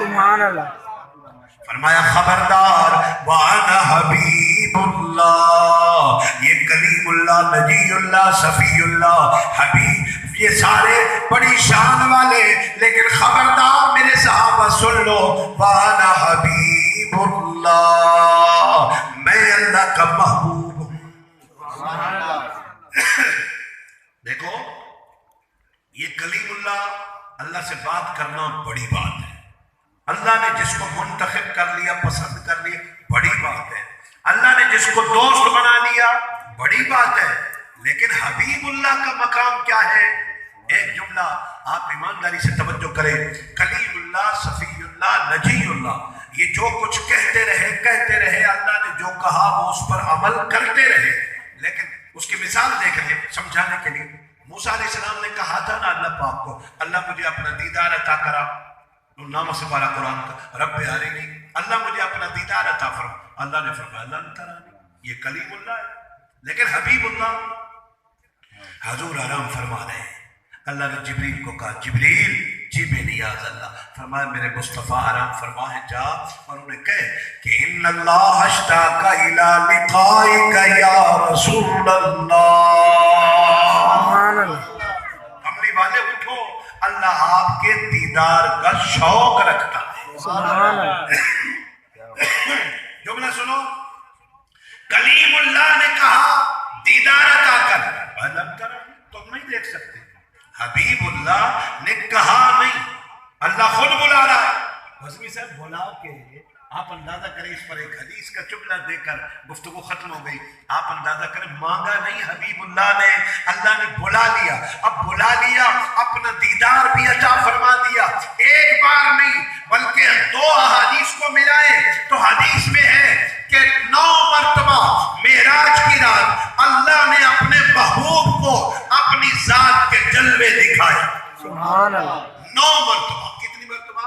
سبحان اللہ. فرمایا خبردار وانا حبیب اللہ، یہ کلیم اللہ، نجی اللہ، صفی اللہ، حبیب، یہ سارے بڑی شان والے، لیکن خبردار میرے صحابہ سن لو، وانا حبیب اللہ، میں اللہ کا محبوب ہوں. دیکھو یہ کلیم اللہ، اللہ سے بات کرنا بڑی بات ہے. اللہ نے جس کو منتخب کر لیا، پسند کر لیا، بڑی بات ہے. اللہ نے جس کو دوست بنا لیا، بڑی بات ہے. لیکن حبیب اللہ کا مقام کیا ہے؟ ایک جملہ آپ ایمانداری سے توجہ کریں، کلیم اللہ، صفی اللہ، نجی اللہ، یہ جو کچھ کہتے رہے، اللہ نے جو کہا وہ اس پر عمل کرتے رہے. لیکن اس کی مثال دیکھ رہے سمجھانے کے لیے، موسیٰ علیہ السلام نے کہا تھا نا اللہ پاک کو، اللہ مجھے اپنا دیدار عطا کرا، نام سے پارا قرآن کا، رب ارنی، اللہ مجھے اپنا دیدار عطا فرما. اللہ نے فرمایا لن ترانی، یہ کلیم اللہ ہے. لیکن حبیب اللہ حضور آرام فرما رہے ہیں. اللہ نے جبریل کو کہا جبریل جی بے نیاز اللہ، فرمایا میرے مصطفیٰ آرام فرما ہے، جا اور انہیں کہے کہ ان اللہ اشتاق الی لقائک یا رسول اللہ. سبحان اللہ. کملی والے اٹھو، اللہ آپ کے دیدار کا شوق رکھتا ہے. سبحان اللہ. جملہ سنو، کلیم اللہ نے کہا دیدار عطا کر، لم ترانی، تم نہیں دیکھ سکتے. حبیب اللہ نے کہا نہیں، اللہ خود بلا رہا ہے. بزمی صاحب بلا کے آپ اندازہ کریں، اس پر ایک حدیث کا جملہ دے کر گفتگو ختم ہو گئی. آپ اندازہ کریں، مانگا نہیں حبیب اللہ نے، اللہ نے بلا لیا. اب بلا لیا، اپنا دیدار بھی عطا فرما دیا. ایک بار نہیں بلکہ 2 احادیث کو ملائے تو حدیث میں ہے کہ 9 مرتبہ معراج کی رات اللہ نے اپنے محبوب کو اپنی ذات کے جلوے دکھائے. سبحان اللہ. 9 مرتبہ. کتنی مرتبہ؟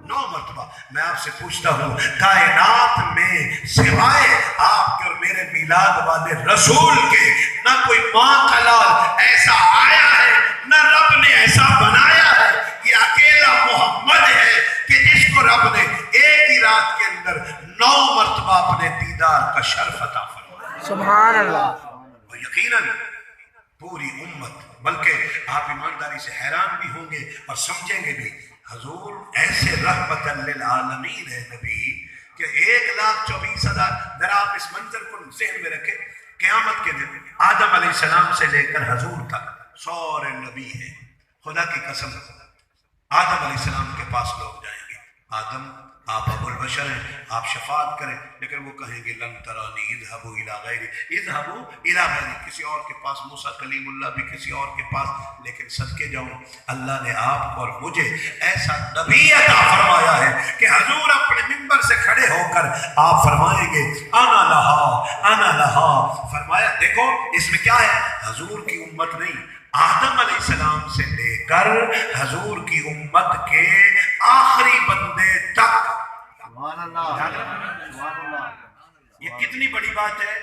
9 مرتبہ. میں آپ سے پوچھتا ہوں، کائنات میں سوائے آپ کے اور میرے میلاد والے رسول کے نہ کوئی ماں کا لال ایسا آیا ہے، نہ رب نے ایسا بنایا ہے. یہ اکیلا محمد ہے کہ جس کو رب نے ایک ہی رات کے اندر 9 مرتبہ اپنے دیدار کا شرف عطا فرمایا. سبحان اللہ. اور یقیناً پوری امت، بلکہ آپ ایمانداری سے حیران بھی ہوں گے اور سمجھیں گے بھی، حضور ایسے رحمت للعالمین ہے نبی کہ 1,24,000. ذرا آپ اس منظر کو ذہن میں رکھیں، قیامت کے دن آدم علیہ السلام سے لے کر حضور تک سارے نبی ہیں. خدا کی قسم آدم علیہ السلام کے پاس لوگ جائیں گے، آدم آپ ابو البشر ہیں، آپ شفاعت کریں، لیکن وہ کہیں گے لن ترانی اذهبوا الى غیری، اذهبوا الى غیری، کسی اور کے پاس. موسیٰ کلیم اللہ بھی کسی اور کے پاس. لیکن صدقے جاؤں، اللہ نے آپ کو اور مجھے ایسا نبی عطا فرمایا ہے کہ حضور اپنے منبر سے کھڑے ہو کر آپ فرمائیں گے انا لہا انا لہا. فرمایا دیکھو اس میں کیا ہے، حضور کی امت نہیں، آدم علیہ السلام سے لے کر حضور کی امت کے آخری بندے تک. یہ کتنی بڑی بات ہے.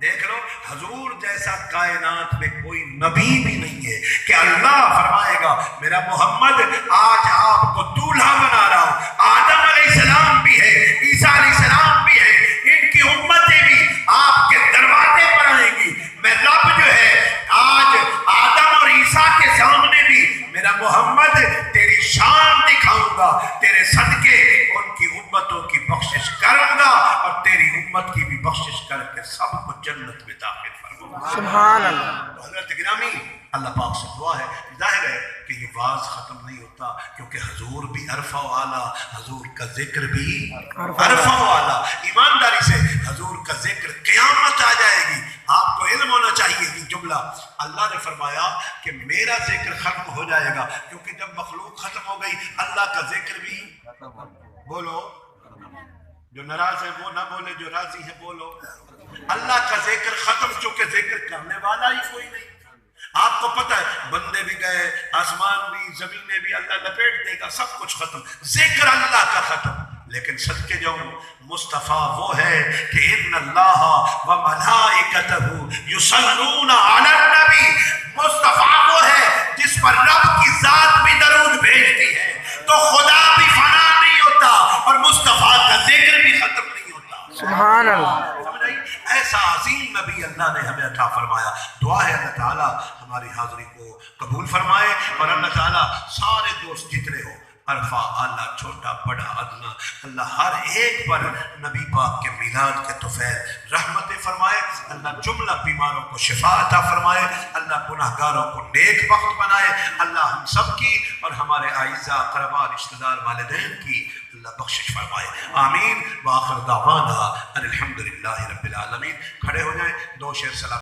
دیکھ لو، حضور جیسا کائنات میں کوئی نبی بھی نہیں ہے کہ اللہ فرمائے گا میرا محمد آج آپ کو دولہا بنا رہا ہوں. آدم علیہ السلام بھی ہے، عیسیٰ علیہ السلام بھی ہے، ان کی امتیں بھی آپ کے دروازے پر آئیں گی. میں رب جو ہے آج آدم اور عیسیٰ کے سامنے بھی میرا محمد تیری شان دکھاؤں گا، تیرے صدقے ان کی امتوں کی بخشش کروں گا اور تیری امت کی بھی بخشش کر کے سب کو جنت میں داخل فرماؤں گا. سبحان اللہ. حضرت گرامی اللہ پاک سے دعا ہے، ظاہر ہے کہ یہ واز ختم نہیں ہوتا کیونکہ حضور بھی عرفہ و اعلیٰ، حضور کا ذکر بھی عرفہ و اعلیٰ. ایمانداری سے حضور کا ذکر قیامت آ جائے گی. آپ کو علم ہونا چاہیے کہ جملہ اللہ نے فرمایا کہ میرا ذکر ختم ہو جائے گا، کیونکہ جب مخلوق ختم ہو گئی اللہ کا ذکر بھی. بولو، جو ناراض ہے وہ نہ بولے، جو راضی ہے بولو. اللہ کا ذکر ختم، چونکہ ذکر کرنے والا ہی کوئی نہیں. آپ کو پتہ ہے بندے بھی گئے، آسمان بھی، زمینیں بھی، اللہ لپیٹ دے گا، سب کچھ ختم، ذکر اللہ کا ختم. لیکن صدقے جاؤں مصطفیٰ وہ ہے کہ ان اللہ و ملائکتہ یصلون علی النبی. مصطفیٰ وہ ہے جس پر رب کی ذات بھی درود بھیجتی ہے. تو خدا بھی فنا نہیں ہوتا، ایسا عظیم نبی اللہ نے ہمیں عطا فرمایا. دعا ہے اللہ تعالیٰ ہماری حاضری کو قبول فرمائے اور اللہ تعالیٰ سارے دوست جتنے ہو عرفہ اعلیٰ چھوٹا بڑا ادنا اللہ ہر ایک پر نبی پاک کے میلاد کے طفیل رحمت فرمائے. اللہ جملہ بیماروں کو شفا عطا فرمائے. اللہ گناہگاروں کو نیک بخت بنائے. اللہ ہم سب کی اور ہمارے اعزاء اقرباء رشتہ دار والدین کی اللہ بخشش فرمائے. آمین. وآخر دعوانا ان الحمدللہ رب العالمین. کھڑے ہو جائیں، دو شعر سلام.